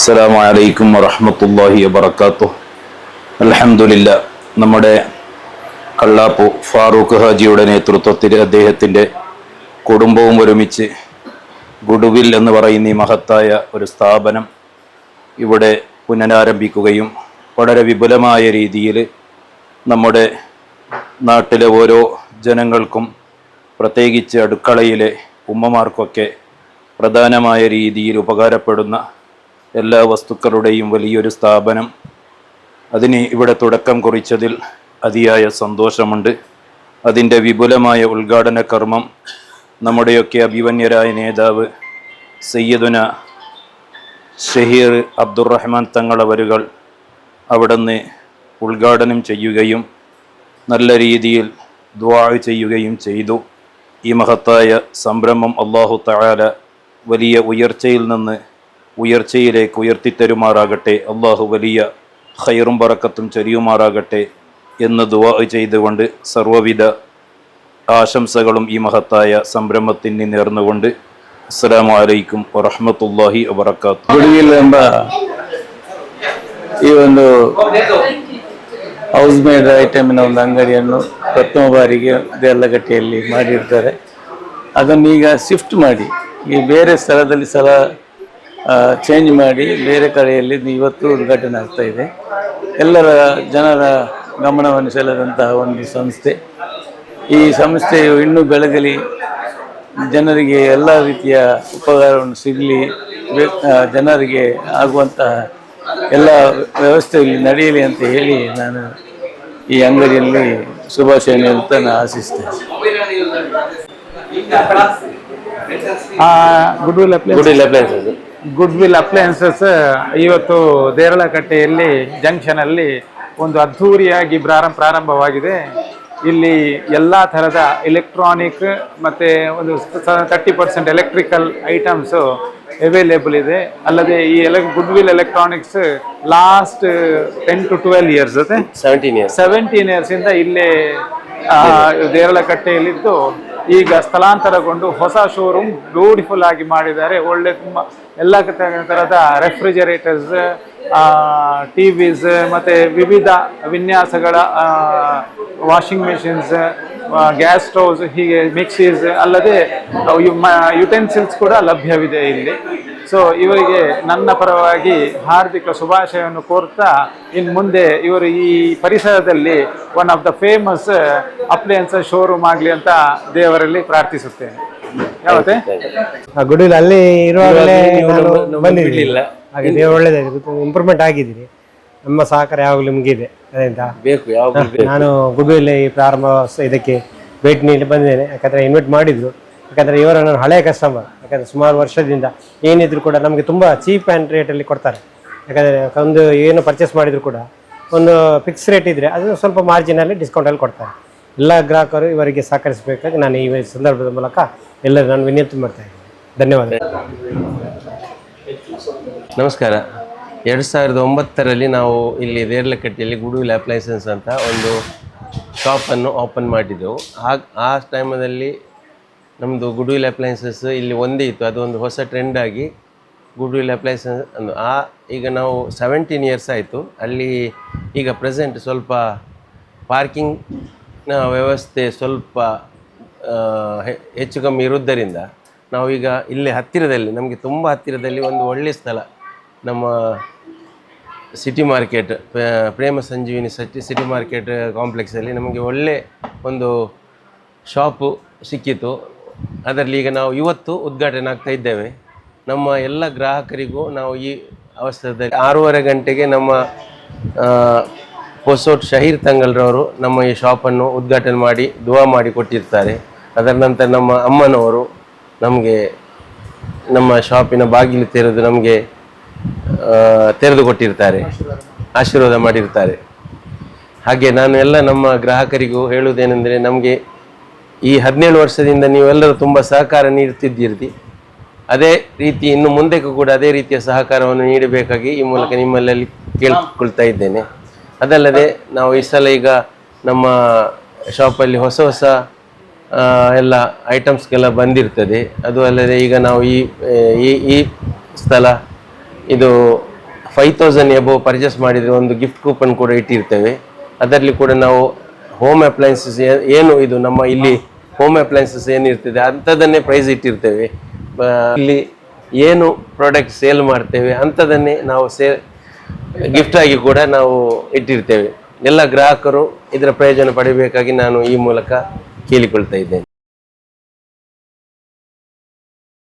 അസ്സലാമു അലൈക്കും വറഹ്മത്തുള്ളാഹി വബറകാതുഹു. അൽഹംദുലില്ലാ, നമ്മുടെ കള്ളാപ്പു ഫാറൂഖ് ഹാജിയുടെ നേതൃത്വത്തിൽ അദ്ദേഹത്തിൻ്റെ കുടുംബവും ഒരുമിച്ച് ഗുഡ്വിൽ എന്ന് പറയുന്ന ഈ മഹത്തായ ഒരു സ്ഥാപനം ഇവിടെ പുനരാരംഭിക്കുകയും വളരെ വിപുലമായ രീതിയിൽ നമ്മുടെ നാട്ടിലെ ഓരോ ജനങ്ങൾക്കും പ്രത്യേകിച്ച് അടുക്കളയിലെ ഉമ്മമാർക്കൊക്കെ പ്രധാനമായ രീതിയിൽ ഉപകാരപ്പെടുന്ന എല്ലാ വസ്തുക്കളുടെയും വലിയൊരു സ്ഥാപനം അതിന് ഇവിടെ തുടക്കം കുറിച്ചതിൽ അതിയായ സന്തോഷമുണ്ട്. അതിൻ്റെ വിപുലമായ ഉദ്ഘാടന കർമ്മം നമ്മുടെയൊക്കെ അഭിമന്യരായ നേതാവ് സയ്യിദുന ഷഹീർ അബ്ദുറഹ്മാൻ തങ്ങളവരുകൾ അവിടുന്ന് ഉദ്ഘാടനം ചെയ്യുകയും നല്ല രീതിയിൽ ദുആ ചെയ്യുകയും ചെയ്തു. ഈ മഹത്തായ സംരംഭം അല്ലാഹു തആല വലിയ ഉയർച്ചയിൽ നിന്ന് ഉയർച്ചയിലേക്ക് ഉയർത്തിത്തരുമാറാകട്ടെ, അള്ളാഹു വലിയ ഖൈറും ബറക്കത്തും ചൊരിയുമാറാകട്ടെ എന്ന് ദുആ ചെയ്തുകൊണ്ട് സർവ്വവിധ ആശംസകളും ഈ മഹത്തായ സംരംഭത്തിന് നേർന്നുകൊണ്ട് അസ്സലാമു അലൈക്കും ವರಹಮತುಲ್ಲಾಹಿ ವಬರಕಾತು. ಗುಡ್ವಿಲ್ ಎಂಬ ಈ ಒಂದು ಹೌಸ್ ಮೇಡ್ ಐಟಮಿನ ಒಂದು ಅಂಗಡಿಯನ್ನು ಪ್ರಥಮ ಬಾರಿಗೆ ದೇರ್ಲಗಟ್ಟೆಯಲ್ಲಿ ಮಾಡಿರ್ತಾರೆ. ಅದನ್ನು ಈಗ ಶಿಫ್ಟ್ ಮಾಡಿ ಈ ಬೇರೆ ಸ್ಥಳದಲ್ಲಿ ಚೇಂಜ್ ಮಾಡಿ ಬೇರೆ ಕಡೆಯಲ್ಲಿ ಇವತ್ತು ಉದ್ಘಾಟನೆ ಆಗ್ತಾ ಇದೆ. ಎಲ್ಲರ ಜನರ ಗಮನವನ್ನು ಸೆಳೆದಂತಹ ಒಂದು ಸಂಸ್ಥೆ. ಈ ಸಂಸ್ಥೆಯು ಇನ್ನೂ ಬೆಳಗಲಿ, ಜನರಿಗೆ ಎಲ್ಲ ರೀತಿಯ ಉಪಕಾರವನ್ನು ಸಿಗಲಿ, ಜನರಿಗೆ ಆಗುವಂತಹ ಎಲ್ಲ ವ್ಯವಸ್ಥೆಯಲ್ಲಿ ನಡೆಯಲಿ ಅಂತ ಹೇಳಿ ನಾನು ಈ ಅಂಗಡಿಯಲ್ಲಿ ಶುಭಾಶಯ ಅಂತ ನಾನು ಆಶಿಸ್ತೇನೆ. ಗುಡ್ವಿಲ್ ಅಪ್ಲಯನ್ಸಸ್ ಇವತ್ತು ದೇರಳಕಟ್ಟೆಯಲ್ಲಿ ಜಂಕ್ಷನಲ್ಲಿ ಒಂದು ಅದ್ಧೂರಿಯಾಗಿ ಪ್ರಾರಂಭವಾಗಿದೆ. ಇಲ್ಲಿ ಎಲ್ಲ ಥರದ ಎಲೆಕ್ಟ್ರಾನಿಕ್ ಮತ್ತು ಒಂದು 30% ಎಲೆಕ್ಟ್ರಿಕಲ್ ಐಟಮ್ಸು ಅವೈಲೇಬಲ್ ಇದೆ. ಅಲ್ಲದೆ ಈ goodwill electronics last 10 to 12 years 17 ಇಯರ್ಸಿಂದ ಇಲ್ಲೇ ದೇರಳಕಟ್ಟೆಯಲ್ಲಿದ್ದು ಈಗ ಸ್ಥಳಾಂತರಗೊಂಡು ಹೊಸ ಶೋರೂಮ್ ಬ್ಯೂಟಿಫುಲ್ ಆಗಿ ಮಾಡಿದ್ದಾರೆ. ಒಳ್ಳೆ ತುಂಬ ಎಲ್ಲ ಥರದ ರೆಫ್ರಿಜರೇಟರ್ಸ್, ಟಿವಿಸ್ ಮತ್ತು ವಿವಿಧ ವಿನ್ಯಾಸಗಳ ವಾಷಿಂಗ್ ಮೆಷಿನ್ಸ್, ಗ್ಯಾಸ್ ಸ್ಟೌವ್ಸ್, ಹೀಗೆ ಮಿಕ್ಸೀಸ್, ಅಲ್ಲದೆ ಯುಟೆನ್ಸಿಲ್ಸ್ ಕೂಡ ಲಭ್ಯವಿದೆ ಇಲ್ಲಿ. ಸೊ ಇವರಿಗೆ ನನ್ನ ಪರವಾಗಿ ಹಾರ್ದಿಕ ಶುಭಾಶಯವನ್ನು ಕೋರ್ತಾ ಇನ್ನು ಮುಂದೆ ಇವರು ಈ ಪರಿಸರದಲ್ಲಿ one of the famous appliances showroom ಆಗಲಿ ಅಂತ ದೇವರಲ್ಲಿ ಪ್ರಾರ್ಥಿಸುತ್ತೇನೆ. ಯಾವತ್ತೆ ಗುಡ್ವಿಲ್ ಅಲ್ಲಿ ಇರುವಾಗಲೇ ಬಂದಿರಲಿಲ್ಲ, ಹಾಗೆ ದೇವರು ಒಳ್ಳೇದಾಗಿದೆ, ಇಂಪ್ರೂವ್ಮೆಂಟ್ ಆಗಿದ್ದೀರಿ. ನಮ್ಮ ಸಹಕಾರ ಯಾವಾಗಲೂ ನಿಮಗಿದೆ. ನಾನು ಗುಡ್ವಿಲ್ ಈ ಪ್ರಾರಂಭ ಇದಕ್ಕೆ ಭೇಟಿ ನೀಡಿ ಬಂದಿದ್ದೇನೆ. ಯಾಕಂದರೆ ಇನ್ವೈಟ್ ಮಾಡಿದ್ರು. ಯಾಕಂದರೆ ಇವರ ನಾನು ಹಳೆಯ ಕಸ್ಟಮರ್. ಯಾಕಂದರೆ ಸುಮಾರು ವರ್ಷದಿಂದ ಏನಿದ್ರು ಕೂಡ ನಮಗೆ ತುಂಬ ಚೀಪ್ ಆ್ಯಂಡ್ ರೇಟಲ್ಲಿ ಕೊಡ್ತಾರೆ. ಯಾಕಂದರೆ ಒಂದು ಏನು ಪರ್ಚೇಸ್ ಮಾಡಿದ್ರು ಕೂಡ ಒಂದು ಫಿಕ್ಸ್ ರೇಟ್ ಇದ್ದರೆ ಅದನ್ನು ಸ್ವಲ್ಪ ಮಾರ್ಜಿನಲ್ಲಿ ಡಿಸ್ಕೌಂಟಲ್ಲಿ ಕೊಡ್ತಾರೆ. ಎಲ್ಲ ಗ್ರಾಹಕರು ಇವರಿಗೆ ಸಹಕರಿಸಬೇಕಾಗಿ ನಾನು ಈ ಸಂದರ್ಭದ ಮೂಲಕ ಎಲ್ಲರೂ ನಾನು ವಿನಂತಿ ಮಾಡ್ತಾ ಇದ್ದೀನಿ. ಧನ್ಯವಾದ. ನಮಸ್ಕಾರ. 2009ರಲ್ಲಿ ನಾವು ಇಲ್ಲಿ ದೇರ್ಲಕಟ್ಟೆಯಲ್ಲಿ ಗುಡ್ವಿಲ್ ಅಪ್ಲಯನ್ಸಸ್ ಅಂತ ಒಂದು ಶಾಪನ್ನು ಓಪನ್ ಮಾಡಿದ್ದೆವು. ಆ ಟೈಮಲ್ಲಿ ನಮ್ಮದು ಗುಡ್ವಿಲ್ ಅಪ್ಲಯನ್ಸಸ್ ಇಲ್ಲಿ ಒಂದೇ ಇತ್ತು. ಅದೊಂದು ಹೊಸ ಟ್ರೆಂಡ್ ಆಗಿ ಗುಡ್ವಿಲ್ ಅಪ್ಲಯನ್ಸಸ್ ಈಗ ನಾವು 17 ಇಯರ್ಸ್ ಆಯಿತು. ಅಲ್ಲಿ ಈಗ ಪ್ರೆಸೆಂಟ್ ಸ್ವಲ್ಪ ಪಾರ್ಕಿಂಗ್ನ ವ್ಯವಸ್ಥೆ ಸ್ವಲ್ಪ ಹೆಚ್ಚು ಕಮ್ಮಿ ಇರುವುದರಿಂದ ನಾವೀಗ ಇಲ್ಲೇ ಹತ್ತಿರದಲ್ಲಿ, ನಮಗೆ ತುಂಬ ಹತ್ತಿರದಲ್ಲಿ ಒಂದು ಒಳ್ಳೆಯ ಸ್ಥಳ, ನಮ್ಮ ಸಿಟಿ ಮಾರ್ಕೆಟ್, ಪ್ರೇಮ ಸಂಜೀವಿನಿ ಸಿಟಿ ಮಾರ್ಕೆಟ್ ಕಾಂಪ್ಲೆಕ್ಸಲ್ಲಿ ನಮಗೆ ಒಳ್ಳೆ ಒಂದು ಶಾಪು ಸಿಕ್ಕಿತು. ಅದರಲ್ಲಿ ಈಗ ನಾವು ಇವತ್ತು ಉದ್ಘಾಟನೆ ಆಗ್ತಾ ಇದ್ದೇವೆ. ನಮ್ಮ ಎಲ್ಲ ಗ್ರಾಹಕರಿಗೂ ನಾವು ಈ ಅವಸರದಲ್ಲಿ 6:30 ಗಂಟೆಗೆ ನಮ್ಮ ಪೊಸೋಟ್ ಶಹೀರ್ ತಂಗಲ್ರವರು ನಮ್ಮ ಈ ಶಾಪನ್ನು ಉದ್ಘಾಟನೆ ಮಾಡಿ ದುವಾ ಮಾಡಿ ಕೊಟ್ಟಿರ್ತಾರೆ. ಅದರ ನಂತರ ನಮ್ಮ ಅಮ್ಮನವರು ನಮಗೆ ನಮ್ಮ ಶಾಪಿನ ಬಾಗಿಲು ನಮಗೆ ತೆರೆದು ಕೊಟ್ಟಿರ್ತಾರೆ, ಆಶೀರ್ವಾದ ಮಾಡಿರ್ತಾರೆ. ಹಾಗೆ ನಾನು ಎಲ್ಲ ನಮ್ಮ ಗ್ರಾಹಕರಿಗೂ ಹೇಳುವುದೇನೆಂದರೆ, ನಮಗೆ ಈ 17 ವರ್ಷದಿಂದ ನೀವೆಲ್ಲರೂ ತುಂಬ ಸಹಕಾರ ನೀಡುತ್ತಿದ್ದೀರಿ. ಅದೇ ರೀತಿ ಇನ್ನು ಮುಂದಕ್ಕೂ ಕೂಡ ಅದೇ ರೀತಿಯ ಸಹಕಾರವನ್ನು ನೀಡಬೇಕಾಗಿ ಈ ಮೂಲಕ ನಿಮ್ಮಲ್ಲಿ ಕೇಳಿಕೊಳ್ತಾ ಇದ್ದೇನೆ. ಅದಲ್ಲದೆ ನಾವು ಈ ಸಲ ಈಗ ನಮ್ಮ ಶಾಪಲ್ಲಿ ಹೊಸ ಎಲ್ಲ ಐಟಮ್ಸ್ಗೆಲ್ಲ ಬಂದಿರ್ತದೆ. ಅದು ಅಲ್ಲದೆ ಈಗ ನಾವು ಈ ಸ್ಥಳ ಇದು 5,000 ಎಬೋ ಪರ್ಚೇಸ್ ಮಾಡಿದರೆ ಒಂದು ಗಿಫ್ಟ್ ಕೂಪನ್ ಕೂಡ ಇಟ್ಟಿರ್ತೇವೆ. ಅದರಲ್ಲಿ ಕೂಡ ನಾವು ಹೋಮ್ ಅಪ್ಲಯನ್ಸಸ್ ಏನು ಇದು ನಮ್ಮ ಇಲ್ಲಿ ಹೋಮ್ ಅಪ್ಲಯನ್ಸಸ್ ಏನಿರ್ತದೆ ಅಂಥದ್ದನ್ನೇ ಪ್ರೈಸ್ ಇಟ್ಟಿರ್ತೇವೆ. ಇಲ್ಲಿ ಏನು ಪ್ರಾಡಕ್ಟ್ ಸೇಲ್ ಮಾಡ್ತೇವೆ ಅಂಥದ್ದನ್ನೇ ನಾವು ಗಿಫ್ಟ್ ಆಗಿ ಕೂಡ ನಾವು ಇಟ್ಟಿರ್ತೇವೆ. ಎಲ್ಲ ಗ್ರಾಹಕರು ಇದರ ಪ್ರಯೋಜನ ಪಡೆಯಬೇಕಾಗಿ ನಾನು ಈ ಮೂಲಕ ಕೇಳಿಕೊಳ್ತಾ ಇದ್ದೇನೆ.